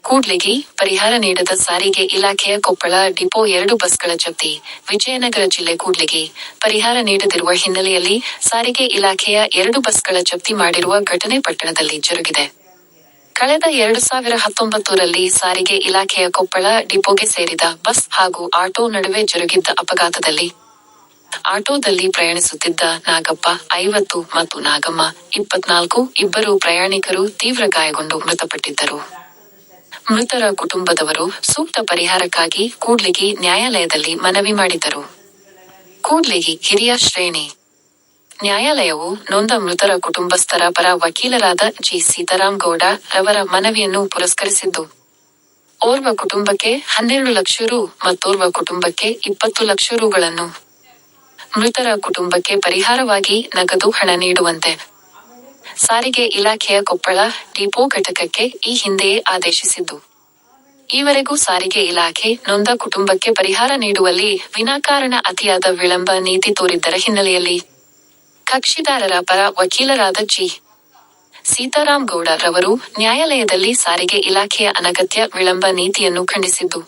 ಕೂಡ್ಲಿಗಿ ಪರಿಹಾರ ನೀಡದ ಸಾರಿಗೆ ಇಲಾಖೆಯ ಕೊಪ್ಪಳ ಡಿಪೋ 2 ಬಸ್ಗಳ ಜಪ್ತಿ. ವಿಜಯನಗರ ಜಿಲ್ಲೆ ಕೂಡ್ಲಿಗಿ ಪರಿಹಾರ ನೀಡದಿರುವ ಹಿನ್ನೆಲೆಯಲ್ಲಿ ಸಾರಿಗೆ ಇಲಾಖೆಯ 2 ಬಸ್ಗಳ ಜಪ್ತಿ ಮಾಡಿರುವ ಘಟನೆ ಪಟ್ಟಣದಲ್ಲಿ ಜರುಗಿದೆ. ಕಳೆದ 2019ರಲ್ಲಿ ಸಾರಿಗೆ ಇಲಾಖೆಯ ಕೊಪ್ಪಳ ಡಿಪೋಗೆ ಸೇರಿದ ಬಸ್ ಹಾಗೂ ಆಟೋ ನಡುವೆ ಜರುಗಿದ್ದ ಅಪಘಾತದಲ್ಲಿ ಆಟೋದಲ್ಲಿ ಪ್ರಯಾಣಿಸುತ್ತಿದ್ದ ನಾಗಪ್ಪ 50 ಮತ್ತು ನಾಗಮ್ಮ 24 ಇಬ್ಬರು ಪ್ರಯಾಣಿಕರು ತೀವ್ರ ಗಾಯಗೊಂಡು ಮೃತಪಟ್ಟಿದ್ದರು. ಮೃತರ ಕುಟುಂಬದವರು ಸೂಕ್ತ ಪರಿಹಾರಕ್ಕಾಗಿ ಕೂಡ್ಲಿಗಿ ನ್ಯಾಯಾಲಯದಲ್ಲಿ ಮನವಿ ಮಾಡಿದ್ದರು. ಕೂಡ್ಲಿಗಿ ಹಿರಿಯ ಶ್ರೇಣಿ ನ್ಯಾಯಾಲಯವು ನೊಂದ ಮೃತರ ಕುಟುಂಬಸ್ಥರ ಪರ ವಕೀಲರಾದ ಜಿ. ಸೀತಾರಾಮ್ ಗೌಡ ರವರ ಮನವಿಯನ್ನು ಪುರಸ್ಕರಿಸಿದ್ದು, ಓರ್ವ ಕುಟುಂಬಕ್ಕೆ 12 ಲಕ್ಷ ರು ಮತ್ತೋರ್ವ ಕುಟುಂಬಕ್ಕೆ 20 ಲಕ್ಷ ರುಗಳನ್ನು, ಮೃತರ ಕುಟುಂಬಕ್ಕೆ ಪರಿಹಾರವಾಗಿ ನಗದು ಹಣ ನೀಡುವಂತೆ ಸಾರಿಗೆ ಇಲಾಖೆಯ ಕೊಪ್ಪಳ ಡಿಪೋ ಘಟಕಕ್ಕೆ ಈ ಹಿಂದೆಯೇ ಆದೇಶಿಸಿದ್ದು, ಈವರೆಗೂ ಸಾರಿಗೆ ಇಲಾಖೆ ನೊಂದ ಕುಟುಂಬಕ್ಕೆ ಪರಿಹಾರ ನೀಡುವಲ್ಲಿ ವಿನಾಕಾರಣ ಅತಿಯಾದ ವಿಳಂಬ ನೀತಿ ತೋರಿದ್ದರ ಹಿನ್ನೆಲೆಯಲ್ಲಿ ಕಕ್ಷಿದಾರರ ಪರ ವಕೀಲರಾದ ಜಿ. ಸೀತಾರಾಮ್ ಗೌಡ ರವರು ನ್ಯಾಯಾಲಯದಲ್ಲಿ ಸಾರಿಗೆ ಇಲಾಖೆಯ ಅನಗತ್ಯ ವಿಳಂಬ ನೀತಿಯನ್ನು ಖಂಡಿಸಿದ್ದು,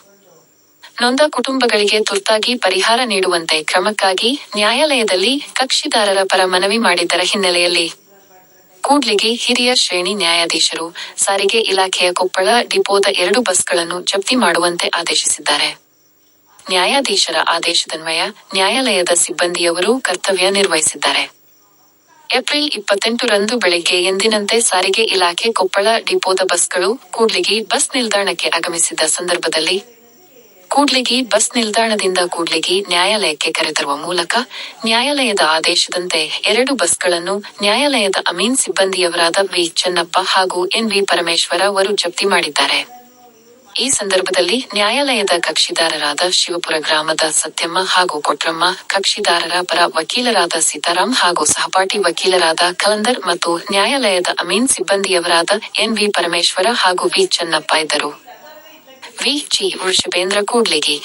ನೊಂದ ಕುಟುಂಬಗಳಿಗೆ ತುರ್ತಾಗಿ ಪರಿಹಾರ ನೀಡುವಂತೆ ಕ್ರಮಕ್ಕಾಗಿ ನ್ಯಾಯಾಲಯದಲ್ಲಿ ಕಕ್ಷಿದಾರರ ಪರ ಮನವಿ ಮಾಡಿದ್ದರ ಹಿನ್ನೆಲೆಯಲ್ಲಿ ಕೂಡ್ಲಿಗಿ ಹಿರಿಯ ಶ್ರೇಣಿ ನ್ಯಾಯಾಧೀಶರು ಸಾರಿಗೆ ಇಲಾಖೆಯ ಕೊಪ್ಪಳ ಡಿಪೋದ 2 ಬಸ್ಗಳನ್ನು ಜಪ್ತಿ ಮಾಡುವಂತೆ ಆದೇಶಿಸಿದ್ದಾರೆ. ನ್ಯಾಯಾಧೀಶರ ಆದೇಶದನ್ವಯ ನ್ಯಾಯಾಲಯದ ಸಿಬ್ಬಂದಿಯವರು ಕರ್ತವ್ಯ ನಿರ್ವಹಿಸಿದ್ದಾರೆ. ಏಪ್ರಿಲ್ 28ರಂದು ಬೆಳಿಗ್ಗೆ ಎಂದಿನಂತೆ ಸಾರಿಗೆ ಇಲಾಖೆ ಕೊಪ್ಪಳ ಡಿಪೋದ ಬಸ್ಗಳು ಕೂಡ್ಲಿಗಿ ಬಸ್ ನಿಲ್ದಾಣಕ್ಕೆ ಆಗಮಿಸಿದ್ದ ಸಂದರ್ಭದಲ್ಲಿ ಕೂಡ್ಲಿಗಿ ಬಸ್ ನಿಲ್ದಾಣದಿಂದ ಕೂಡ್ಲಿಗಿ ನ್ಯಾಯಾಲಯಕ್ಕೆ ಕರೆತರುವ ಮೂಲಕ ನ್ಯಾಯಾಲಯದ ಆದೇಶದಂತೆ 2 ಬಸ್ಗಳನ್ನು ನ್ಯಾಯಾಲಯದ ಅಮೀನ್ ಸಿಬ್ಬಂದಿಯವರಾದ ವಿ. ಚೆನ್ನಪ್ಪ ಹಾಗೂ ಎನ್. ವಿ. ಪರಮೇಶ್ವರ ಅವರು ಜಪ್ತಿ ಮಾಡಿದ್ದಾರೆ. ಈ ಸಂದರ್ಭದಲ್ಲಿ ನ್ಯಾಯಾಲಯದ ಕಕ್ಷಿದಾರರಾದ ಶಿವಪುರ ಗ್ರಾಮದ ಸತ್ಯಮ್ಮ ಹಾಗೂ ಕೊಟ್ರಮ್ಮ, ಕಕ್ಷಿದಾರರ ಪರ ವಕೀಲರಾದ ಸೀತಾರಾಮ್ ಹಾಗೂ ಸಹಪಾಠಿ ವಕೀಲರಾದ ಖಲಂದರ್ ಮತ್ತು ನ್ಯಾಯಾಲಯದ ಅಮೀನ್ ಸಿಬ್ಬಂದಿಯವರಾದ ಎನ್. ವಿ. ಪರಮೇಶ್ವರ ಹಾಗೂ ವಿ. ಚೆನ್ನಪ್ಪ ಇದ್ದರು. ವಿ. ಜಿ. ವೃಷಭೇಂದ್ರ ಕೂಡ್ಲಿಗಿ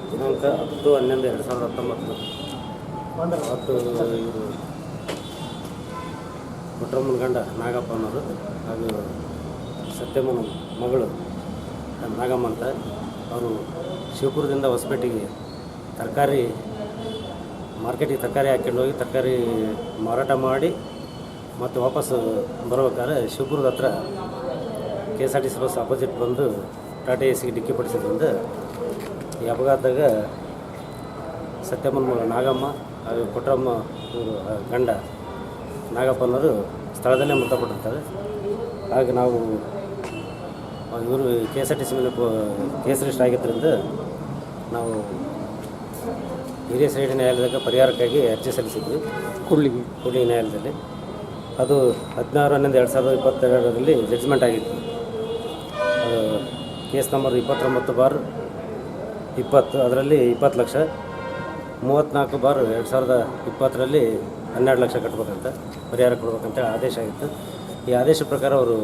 ದಿನಾಂಕ 10/11/2019 ಅವತ್ತು ಇವರು ಕೊಟ್ರಮ್ಮನ ಗಂಡ ನಾಗಪ್ಪ ಅನ್ನೋರು ಹಾಗೂ ಸತ್ಯಮ್ಮನ ಮಗಳು ನಾಗಮ್ಮ ಅಂತ ಅವರು ಶಿವಪುರದಿಂದ ಹೊಸಪೇಟೆಗೆ ಮಾರ್ಕೆಟಿಗೆ ತರಕಾರಿ ಹಾಕ್ಕೊಂಡು ಹೋಗಿ ತರಕಾರಿ ಮಾರಾಟ ಮಾಡಿ ಮತ್ತು ವಾಪಸ್ಸು ಬರ್ಬೇಕಾದ್ರೆ ಶಿವಪುರದ ಹತ್ರ KSRTC ಬಸ್ ಅಪೋಸಿಟ್ ಬಂದು ಟಾಟಾ ಎಸಿಗೆ ಡಿಕ್ಕಿ ಪಡಿಸಿದ್ರಿಂದ ಈ ಅಪಘಾತದಾಗ ಸತ್ಯಮ್ಮನ ಮಗಳು ನಾಗಮ್ಮ ಹಾಗೂ ಕೊಟ್ರಮ್ಮ ಇವರು ಗಂಡ ನಾಗಪ್ಪನವರು ಸ್ಥಳದಲ್ಲೇ ಮೃತಪಟ್ಟಿರ್ತಾರೆ. ಹಾಗೆ ನಾವು ಇವರು KSRTC ಮೇಲೆ ಕೇಸ್ ರಿಜಿಸ್ಟರ್ ಆಗಿದ್ದರಿಂದ ನಾವು ಹಿರಿಯ ಶ್ರೇಣಿ ನ್ಯಾಯಾಲಯದಾಗ ಪರಿಹಾರಕ್ಕಾಗಿ ಅರ್ಜಿ ಸಲ್ಲಿಸಿದ್ವಿ ಕೂಡ್ಲಿಗಿ ನ್ಯಾಯಾಲಯದಲ್ಲಿ. ಅದು 16/11/2022ರಲ್ಲಿ ಜಡ್ಜ್ಮೆಂಟ್ ಆಗಿತ್ತು. ಅದು ಕೇಸ್ ನಂಬರ್ 29/20, ಅದರಲ್ಲಿ 20 ಲಕ್ಷ, 34/2020ರಲ್ಲಿ 12 ಲಕ್ಷ ಕಟ್ಟಬೇಕಂತ ಪರಿಹಾರ ಕೊಡ್ಬೇಕಂತ ಆದೇಶ ಆಗಿತ್ತು. ಈ ಆದೇಶ ಪ್ರಕಾರ ಅವರು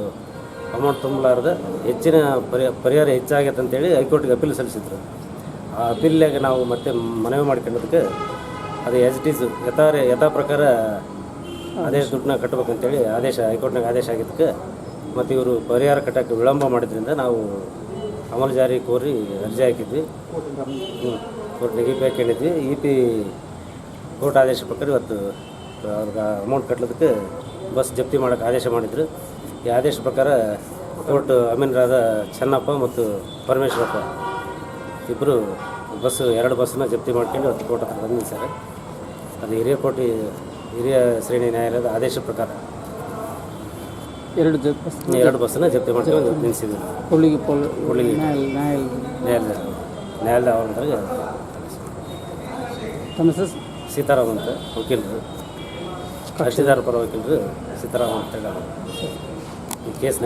ಅಮೌಂಟ್ ತುಂಬಲಾರ್ದ ಹೆಚ್ಚಿನ ಪರಿಹಾರ ಹೆಚ್ಚಾಗೈತೆ ಅಂತೇಳಿ ಹೈಕೋರ್ಟ್ಗೆ ಅಪೀಲ್ ಸಲ್ಲಿಸಿದ್ರು. ಆ ಅಪೀಲ್ನಾಗ ನಾವು ಮತ್ತೆ ಮನವಿ ಮಾಡ್ಕೊಂಡದಕ್ಕೆ ಅದು ಆ್ಯಸ್ ಇಟ್ ಈಸ್ ಯಥಾ ಪ್ರಕಾರ ಅದೇ ದುಡ್ಡನ್ನ ಕಟ್ಟಬೇಕಂತೇಳಿ ಹೈಕೋರ್ಟ್ನಾಗ ಆದೇಶ ಆಗಿದ್ದಕ್ಕೆ ಮತ್ತು ಇವರು ಪರಿಹಾರ ಕಟ್ಟೋಕ್ಕೆ ವಿಳಂಬ ಮಾಡಿದ್ರಿಂದ ನಾವು ಅಮಲು ಜಾರಿ ಕೋರಿ ಅರ್ಜಿ ಹಾಕಿದ್ವಿ. ಕೋರ್ಟ್ನಾಗ EP ಹಾಕೊಂಡಿದ್ವಿ. EP ಕೋರ್ಟ್ ಆದೇಶ ಪ್ರಕಾರ ಇವತ್ತು ಅವ್ರಿಗೆ ಅಮೌಂಟ್ ಕಟ್ಟಲಿಕ್ಕೆ ಬಸ್ ಜಪ್ತಿ ಮಾಡೋಕ್ಕೆ ಆದೇಶ ಮಾಡಿದರು. ಈ ಆದೇಶ ಪ್ರಕಾರ ಕೋರ್ಟ್ ಅಮೀನರಾದ ಚೆನ್ನಪ್ಪ ಮತ್ತು ಪರಮೇಶ್ವರಪ್ಪ ಇಬ್ಬರು ಎರಡು ಬಸ್ಸನ್ನ ಜಪ್ತಿ ಮಾಡ್ಕೊಂಡು ಇವತ್ತು ಕೋರ್ಟ್ ಹತ್ರ ಬಂದಿದೆ ಸರ್. ಅದು ಹಿರಿಯ ಶ್ರೇಣಿ ನ್ಯಾಯಾಲಯದ ಆದೇಶ ಪ್ರಕಾರ ಎರಡು ಬಸ್ಸನ್ನು ಜಪ್ತಿ ಮಾಡ್ಕೊಂಡು ನಿಲ್ಲಿಸಿದ್ವಿ. ಕೂಡ್ಲಿಗಿ ನ್ಯಾಯಾಲಯದ ಆವರಣದಾಗ ಸೀತಾರಾಮ್ ಅಂತ ವಕೀಲರು, ಕಕ್ಷಿದಾರ ಪರ ವಕೀಲರು ಸೀತಾರಾಮ್ ಅಂತ ಈ ಕೇಸ್